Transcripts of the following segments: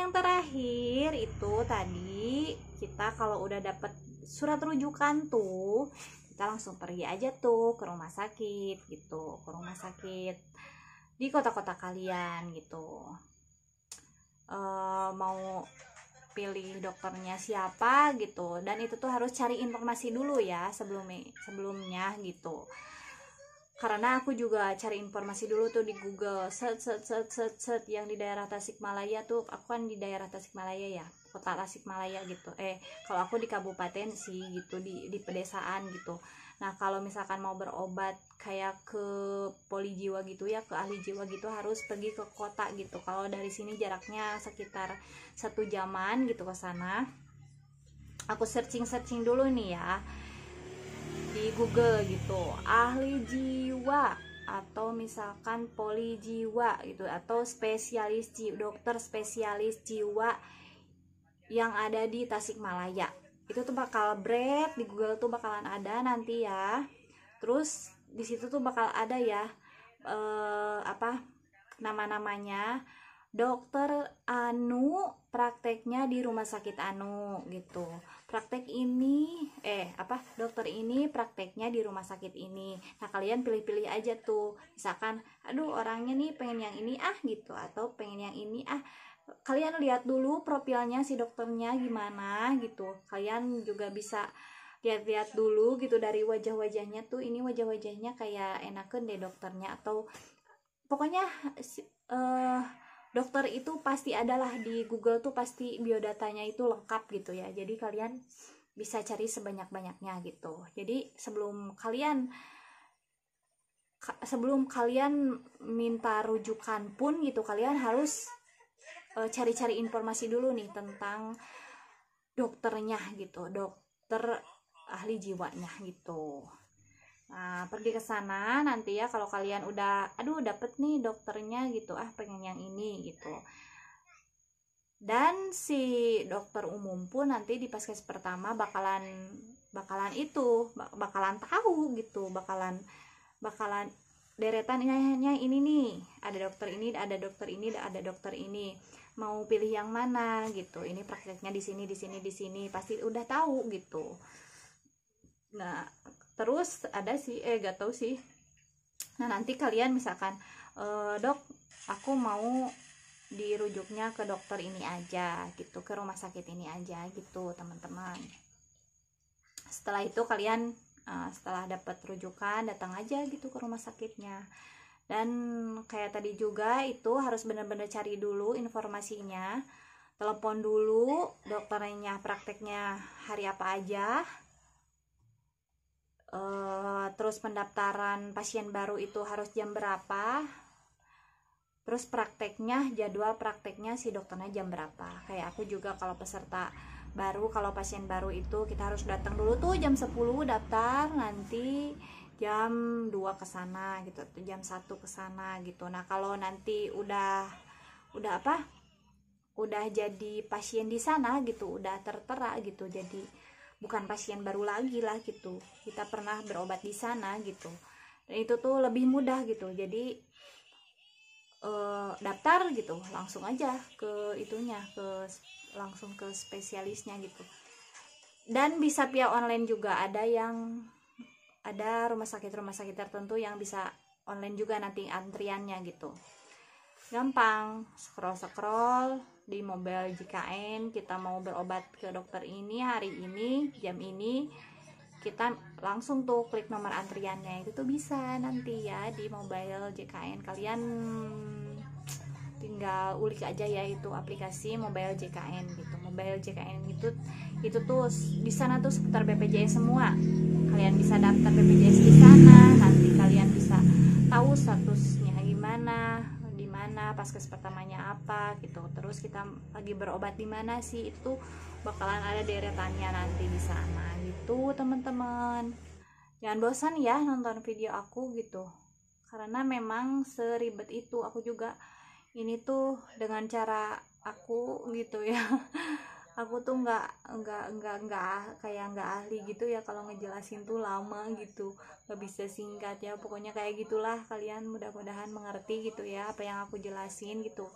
yang terakhir itu tadi kita kalau udah dapet surat rujukan tuh, kita langsung pergi aja tuh ke rumah sakit gitu, ke rumah sakit di kota-kota kalian gitu. Mau pilih dokternya siapa gitu, dan itu tuh harus cari informasi dulu ya sebelumnya gitu, karena aku juga cari informasi dulu tuh di Google, search yang di daerah Tasikmalaya tuh. Aku kan di daerah Tasikmalaya ya, kota Tasikmalaya gitu. Kalau aku di kabupaten sih gitu, di pedesaan gitu. Nah kalau misalkan mau berobat kayak ke poli jiwa gitu ya, ke ahli jiwa gitu, harus pergi ke kota gitu. Kalau dari sini jaraknya sekitar 1 jaman gitu ke sana. Aku searching dulu nih ya di Google gitu, ahli jiwa atau misalkan poli jiwa gitu, atau spesialis jiwa, dokter spesialis jiwa yang ada di Tasikmalaya. Itu tuh bakal di Google tuh bakalan ada nanti ya. Terus di situ tuh bakal ada ya nama-namanya. Dokter Anu prakteknya di rumah sakit Anu gitu. Praktek ini dokter ini prakteknya di rumah sakit ini. Nah kalian pilih-pilih aja tuh, misalkan aduh orangnya nih pengen yang ini gitu, atau pengen yang ini kalian lihat dulu profilnya si dokternya gimana gitu. Kalian juga bisa lihat-lihat dulu gitu dari wajah-wajahnya tuh, ini wajah-wajahnya kayak enakan deh dokternya, atau pokoknya dokter itu pasti adalah di Google tuh, pasti biodatanya itu lengkap gitu ya. Jadi kalian bisa cari sebanyak-banyaknya gitu. Jadi sebelum kalian minta rujukan pun gitu, kalian harus cari-cari informasi dulu nih tentang dokternya gitu, dokter ahli jiwanya gitu. Nah pergi ke sana nanti ya, kalau kalian udah dapet nih dokternya gitu, pengen yang ini gitu. Dan si dokter umum pun nanti di paskes pertama bakalan tahu gitu, bakalan deretannya ini nih, ada dokter ini, ada dokter ini, ada dokter ini, mau pilih yang mana gitu. Ini prakteknya di sini, pasti udah tahu gitu. Nah terus ada sih gak tahu sih. Nah nanti kalian misalkan dok aku mau dirujuknya ke dokter ini aja gitu, ke rumah sakit ini aja gitu teman-teman. Setelah itu kalian setelah dapat rujukan datang aja gitu ke rumah sakitnya. Dan kayak tadi juga itu harus benar-benar cari dulu informasinya, telepon dulu dokternya prakteknya hari apa aja. Terus pendaftaran pasien baru itu harus jam berapa, terus jadwal prakteknya si dokternya jam berapa. Kayak aku juga kalau peserta baru, kalau pasien baru itu kita harus datang dulu tuh jam 10 daftar, nanti jam 2 ke sana gitu, jam 1 ke sana gitu. Nah kalau nanti udah jadi pasien di sana gitu, udah tertera gitu, jadi bukan pasien baru lagi lah gitu, kita pernah berobat di sana gitu. Dan itu tuh lebih mudah gitu. Jadi daftar gitu, langsung aja ke itunya, langsung ke spesialisnya gitu. Dan bisa via online juga, ada rumah sakit tertentu yang bisa online juga nanti antriannya gitu. Gampang, scroll di mobile JKN, kita mau berobat ke dokter ini hari ini jam ini, kita langsung tuh klik nomor antriannya. Itu tuh bisa nanti ya di mobile JKN. Kalian tinggal ulik aja ya itu aplikasi mobile JKN gitu. Mobile JKN itu tuh di sana tuh seputar BPJS semua. Kalian bisa daftar BPJS di sana, nanti kalian bisa tahu statusnya gimana, di mana paskes pertamanya apa gitu. Terus kita lagi berobat di mana sih, itu bakalan ada deretannya nanti di sana gitu teman-teman. Jangan bosan ya nonton video aku gitu, karena memang seribet itu. Aku juga ini tuh dengan cara aku gitu ya. Aku tuh nggak ahli gitu ya, kalau ngejelasin tuh lama gitu, nggak bisa singkat ya, pokoknya kayak gitulah. Kalian mudah-mudahan mengerti gitu ya apa yang aku jelasin gitu.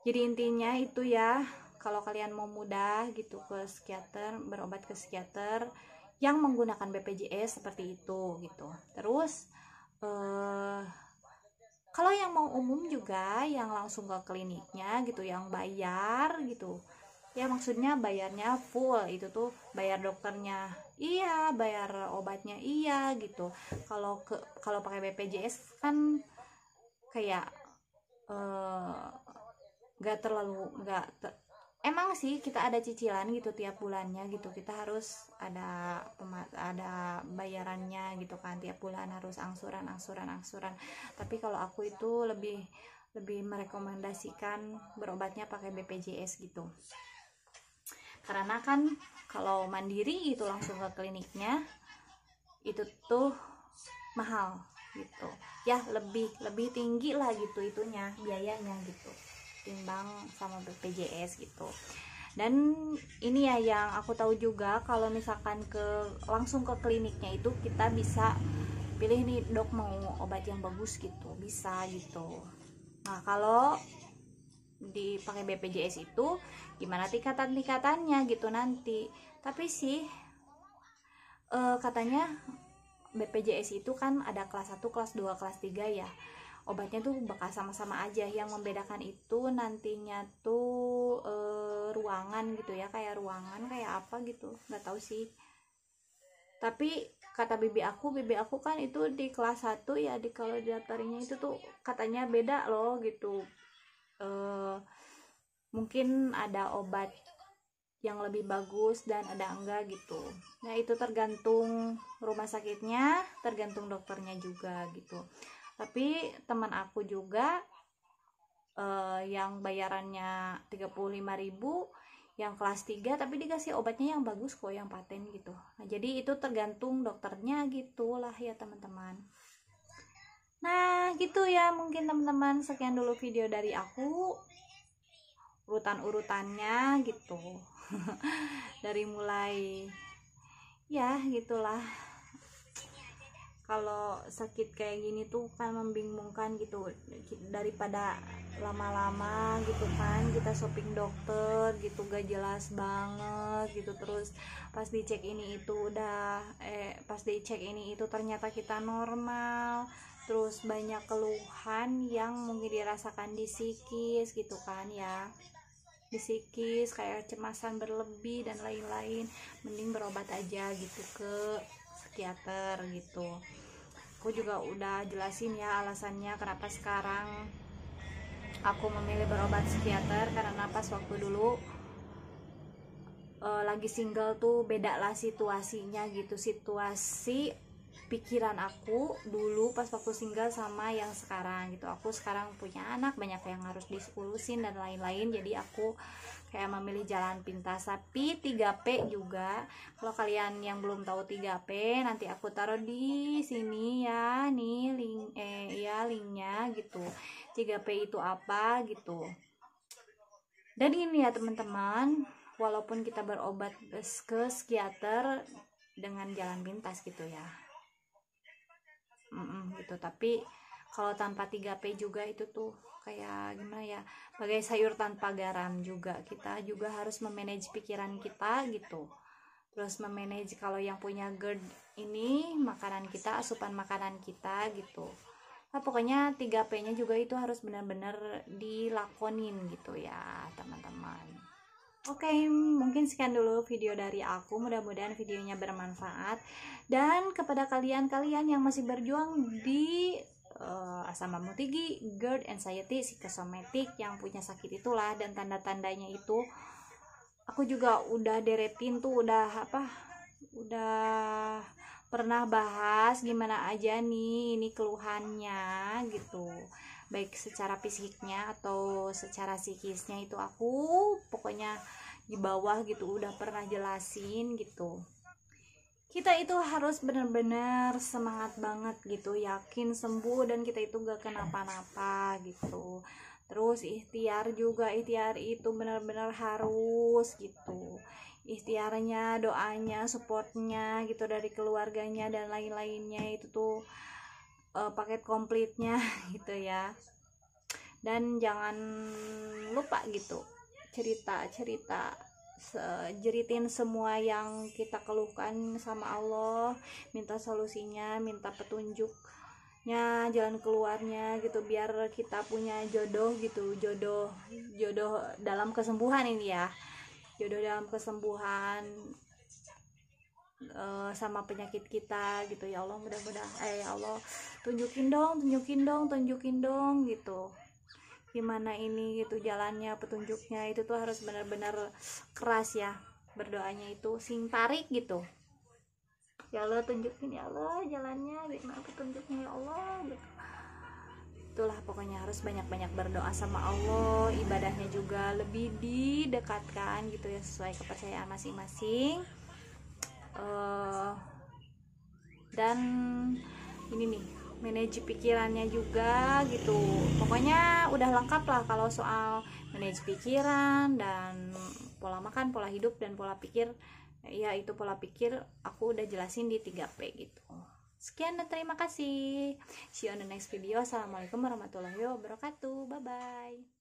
Jadi intinya itu ya, kalau kalian mau mudah gitu ke psikiater, berobat ke psikiater yang menggunakan BPJS seperti itu gitu. Terus kalau yang mau umum juga, yang langsung ke kliniknya gitu, yang bayar gitu ya, maksudnya bayarnya full, itu tuh bayar dokternya iya, bayar obatnya iya gitu. Kalau pakai BPJS kan kayak nggak terlalu nggak te- emang sih kita ada cicilan gitu tiap bulannya gitu, kita harus ada bayarannya gitu kan, tiap bulan harus angsuran. Tapi kalau aku itu lebih lebih merekomendasikan berobatnya pakai BPJS gitu, karena kan kalau mandiri itu langsung ke kliniknya itu tuh mahal gitu ya, lebih tinggi lah gitu itunya, biayanya gitu, timbang sama BPJS gitu. Dan ini ya yang aku tahu juga, kalau misalkan langsung ke kliniknya itu kita bisa pilih nih, dok mau obat yang bagus gitu, bisa gitu. Nah kalau dipakai BPJS itu gimana tingkatannya gitu nanti. Tapi sih katanya BPJS itu kan ada kelas 1, kelas 2, kelas 3 ya. Obatnya tuh bakal sama-sama aja, yang membedakan itu nantinya tuh ruangan gitu ya, kayak ruangan kayak apa gitu, nggak tahu sih. Tapi kata bibi aku kan itu di kelas 1 ya, kalau daftarnya itu tuh katanya beda loh gitu. Mungkin ada obat yang lebih bagus dan ada enggak gitu. Nah itu tergantung rumah sakitnya, tergantung dokternya juga gitu. Tapi teman aku juga yang bayarannya 35.000, yang kelas 3 tapi dikasih obatnya yang bagus kok, yang paten gitu. Nah jadi itu tergantung dokternya gitulah ya teman-teman. Nah gitu ya, mungkin teman-teman sekian dulu video dari aku, urutannya gitu. Dari mulai ya gitulah, kalau sakit kayak gini tuh kan membingungkan gitu, daripada lama-lama gitu kan kita shopping dokter gitu gak jelas banget gitu. Terus pas dicek ini itu pas dicek ini itu ternyata kita normal. Terus banyak keluhan yang mungkin dirasakan di psikis gitu kan ya, di psikis kayak cemasan berlebih dan lain-lain, mending berobat aja gitu ke psikiater gitu. Aku juga udah jelasin ya alasannya kenapa sekarang aku memilih berobat psikiater, karena pas waktu dulu lagi single tuh beda lah situasinya gitu, situasi pikiran aku dulu pas waktu single sama yang sekarang gitu. Aku sekarang punya anak, banyak yang harus diurusin dan lain-lain, jadi aku kayak memilih jalan pintas. Tapi 3P juga, kalau kalian yang belum tahu 3P, nanti aku taruh di sini ya, nih linknya gitu. 3P itu apa gitu. Dan ini ya teman-teman, walaupun kita berobat ke psikiater dengan jalan pintas gitu ya, gitu, tapi kalau tanpa 3P juga itu tuh kayak gimana ya, bagai sayur tanpa garam juga. Kita juga harus memanage pikiran kita gitu, terus memanage kalau yang punya GERD ini makanan kita, asupan makanan kita gitu. Nah, pokoknya 3P nya juga itu harus benar-benar dilakonin gitu ya teman-teman. Oke, mungkin sekian dulu video dari aku. Mudah-mudahan videonya bermanfaat. Dan kepada kalian-kalian yang masih berjuang di asam lambung tinggi, GERD, anxiety, psikosomatik, yang punya sakit itulah dan tanda-tandanya itu, aku juga udah deretin tuh, udah pernah bahas gimana aja nih ini keluhannya gitu, baik secara fisiknya atau secara psikisnya, itu aku pokoknya di bawah gitu udah pernah jelasin gitu. Kita itu harus benar-benar semangat banget gitu, yakin sembuh dan kita itu gak kenapa-napa gitu. Terus ikhtiar juga, ikhtiar itu benar-benar harus gitu, ikhtiarnya, doanya, supportnya gitu dari keluarganya dan lain-lainnya itu tuh paket komplitnya gitu ya. Dan jangan lupa gitu cerita jeritin semua yang kita keluhkan sama Allah, minta solusinya, minta petunjuknya, jalan keluarnya gitu, biar kita punya jodoh gitu, jodoh dalam kesembuhan ini ya, jodoh dalam kesembuhan sama penyakit kita gitu. Ya Allah, mudah-mudahan ya Allah, tunjukin dong gitu, gimana ini gitu jalannya, petunjuknya itu tuh harus benar-benar keras ya berdoanya itu, sing tarik gitu. Ya Allah, tunjukin ya Allah jalannya, gimana petunjuknya ya Allah gitu. Itulah pokoknya harus banyak-banyak berdoa sama Allah, ibadahnya juga lebih didekatkan gitu ya, sesuai kepercayaan masing-masing. Dan ini nih, manage pikirannya juga gitu. Pokoknya udah lengkap lah kalau soal manage pikiran dan pola makan, pola hidup, dan pola pikir. Ya itu pola pikir aku udah jelasin di 3P gitu. Sekian dan terima kasih. See you on the next video. Assalamualaikum warahmatullahi wabarakatuh. Bye bye.